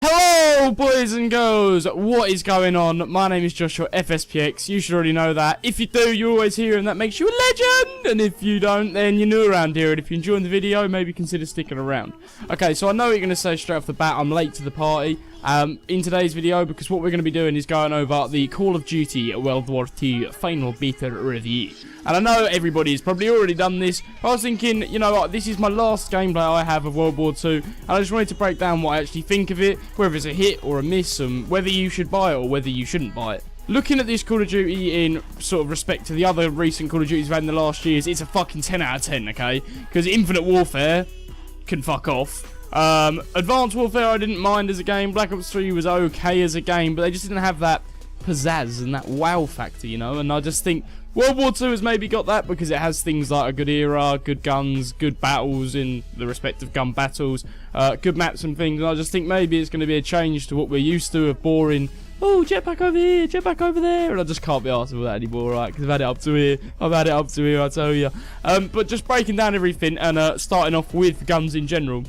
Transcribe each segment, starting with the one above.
Hello boys and girls, what is going on? My name is Joshua, FSPX, you should already know that. If you do, you're always here and that makes you a legend! And if you don't, then you're new around here, and if you're enjoying the video, maybe consider sticking around. Okay, so I know what you're going to say straight off the bat, I'm late to the party in today's video, because what we're going to be doing is going over the Call of Duty WW2 Final Beta review. And I know everybody's probably already done this, but I was thinking, you know what, this is my last gameplay I have of World War II, and I just wanted to break down what I actually think of it, whether it's a hit or a miss, and whether you should buy it or whether you shouldn't buy it. Looking at this Call of Duty in sort of respect to the other recent Call of Duties we've had in the last years, it's a fucking 10 out of 10, okay? Because Infinite Warfare can fuck off. Advanced Warfare I didn't mind as a game, Black Ops 3 was okay as a game, but they just didn't have that pizzazz and that wow factor, you know, and I just think World War II has maybe got that because it has things like a good era, good guns, good battles in the respective gun battles, good maps and things, and I just think maybe it's going to be a change to what we're used to of boring, oh, jetpack over here, jetpack over there, and I just can't be arsed with that anymore, right, because I've had it up to here, I tell you. But just breaking down everything and starting off with guns in general.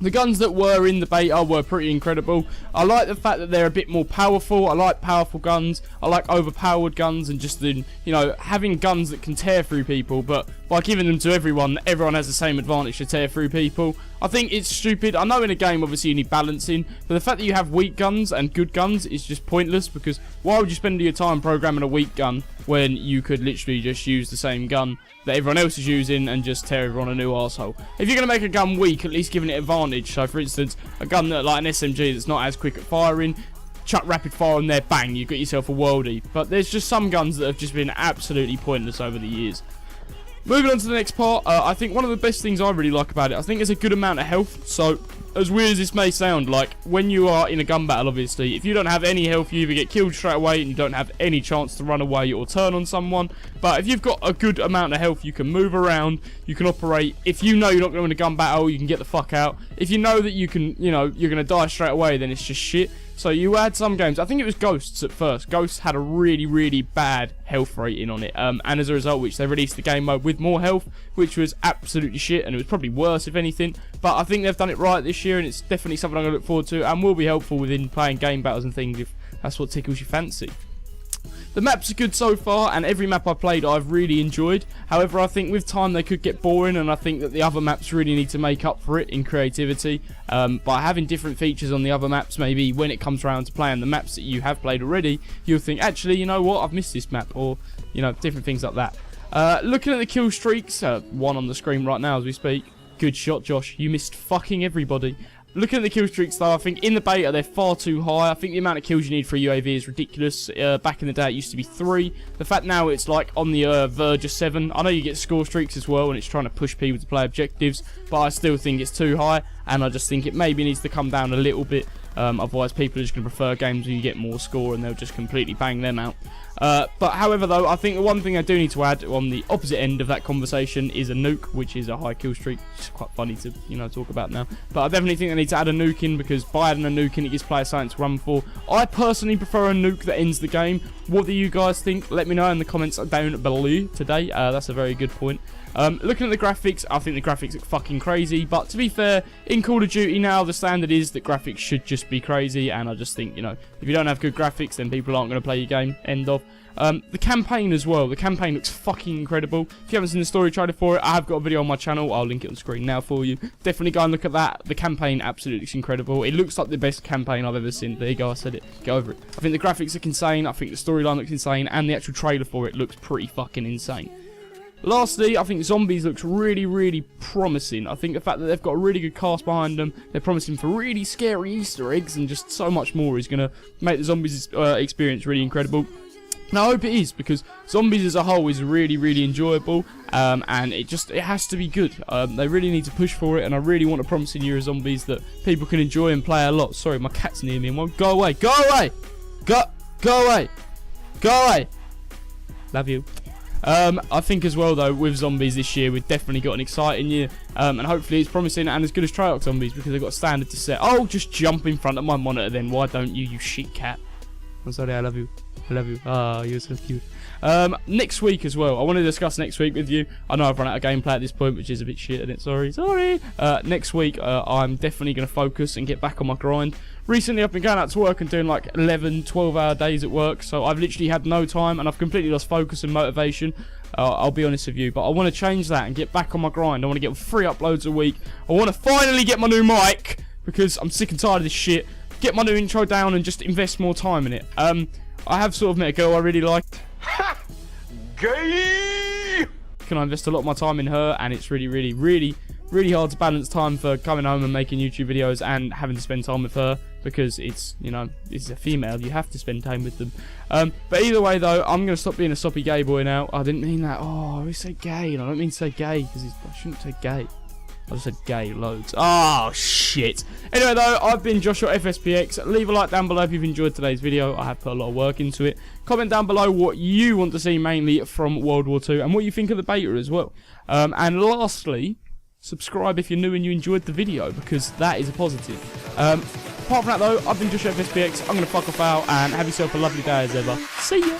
The guns that were in the beta were pretty incredible. I like the fact that they're a bit more powerful. I like powerful guns. I like overpowered guns, and just the, you know, having guns that can tear through people, but by giving them to everyone has the same advantage to tear through people. I think it's stupid. I know in a game obviously you need balancing, but the fact that you have weak guns and good guns is just pointless, because why would you spend your time programming a weak gun when you could literally just use the same gun that everyone else is using and just tear everyone a new arsehole? If you're going to make a gun weak, at least giving it advantage. So for instance, a gun that like an SMG that's not as quick at firing, chuck rapid fire on there, bang, you've got yourself a worldie. But there's just some guns that have just been absolutely pointless over the years. Moving on to the next part, I think one of the best things I really like about it, I think there's a good amount of health. So, as weird as this may sound, like, when you are in a gun battle, obviously, if you don't have any health, you either get killed straight away and you don't have any chance to run away or turn on someone. But if you've got a good amount of health, you can move around, you can operate. If you know you're not going to win a gun battle, you can get the fuck out. If you know that you can, you know, you're going to die straight away, then it's just shit. So you had some games, I think it was Ghosts at first. Ghosts had a really, really bad health rating on it. And as a result, which they released the game mode with more health, which was absolutely shit, and it was probably worse if anything. But I think they've done it right this year, and it's definitely something I'm going to look forward to, and will be helpful within playing game battles and things if that's what tickles your fancy. The maps are good so far, and every map I've played I've really enjoyed. However, I think with time they could get boring, and I think that the other maps really need to make up for it in creativity. By having different features on the other maps, maybe when it comes around to playing the maps that you have played already, you'll think, actually, you know what, I've missed this map, or, you know, different things like that. Looking at the kill streaks, one on the screen right now as we speak. Good shot, Josh. You missed fucking everybody. Looking at the kill streaks though, I think in the beta they're far too high. I think the amount of kills you need for a UAV is ridiculous. Back in the day it used to be 3. The fact now it's like on the verge of 7. I know you get score streaks as well and it's trying to push people to play objectives, but I still think it's too high, and I just think it maybe needs to come down a little bit. Otherwise people are just going to prefer games where you get more score and they'll just completely bang them out. But however though, I think the one thing I do need to add on the opposite end of that conversation is a nuke, which is a high kill streak. It's quite funny to, you know, talk about now. But I definitely think I need to add a nuke in, because by adding a nuke in, it gives players something to run for. I personally prefer a nuke that ends the game. What do you guys think? Let me know in the comments down below today. That's a very good point. Looking at the graphics, I think the graphics look fucking crazy, but to be fair, in Call of Duty now, the standard is that graphics should just be crazy, and I just think, you know, if you don't have good graphics, then people aren't going to play your game, end of. The campaign as well, the campaign looks fucking incredible. If you haven't seen the story trailer for it, I have got a video on my channel, I'll link it on screen now for you. Definitely go and look at that. The campaign absolutely looks incredible. It looks like the best campaign I've ever seen. There you go, I said it. Get over it. I think the graphics look insane, I think the storyline looks insane, and the actual trailer for it looks pretty fucking insane. Lastly, I think Zombies looks really, really promising. I think the fact that they've got a really good cast behind them, they're promising for really scary Easter eggs, and just so much more is going to make the Zombies experience really incredible. And I hope it is, because Zombies as a whole is really, really enjoyable, and it has to be good. They really need to push for it, and I really want a promising year of Zombies that people can enjoy and play a lot. Sorry, my cat's near me and won't go away. Go away! Go away! Go away! Love you. I think as well though, with Zombies this year, we've definitely got an exciting year, and hopefully it's promising and as good as Treyarch Zombies, because they've got a standard to set. Oh, just jump in front of my monitor then, why don't you, you shit cat. I'm sorry, I love you. I love you. Ah, you're so cute. Next week as well. I want to discuss next week with you. I know I've run out of gameplay at this point, which is a bit shit, and it's sorry. Next week, I'm definitely going to focus and get back on my grind. Recently, I've been going out to work and doing like 11, 12-hour days at work, so I've literally had no time, and I've completely lost focus and motivation. I'll be honest with you, but I want to change that and get back on my grind. I want to get 3 uploads a week. I want to finally get my new mic, because I'm sick and tired of this shit. Get my new intro down and just invest more time in it. I have sort of met a girl I really liked. Ha! Gay! Can I invest a lot of my time in her, and it's really hard to balance time for coming home and making YouTube videos and having to spend time with her, because it's, you know, it's a female, you have to spend time with them. But either way though, I'm going to stop being a soppy gay boy now. I didn't mean that. Oh, I always say gay, and I don't mean to say gay, because I shouldn't say gay. I just said gay loads. Oh, shit. Anyway, though, I've been Joshua FSPX. Leave a like down below if you've enjoyed today's video. I have put a lot of work into it. Comment down below what you want to see mainly from World War II and what you think of the beta as well. And lastly, subscribe if you're new and you enjoyed the video, because that is a positive. Apart from that, though, I've been Joshua FSPX. I'm going to fuck off out and have yourself a lovely day as ever. See ya.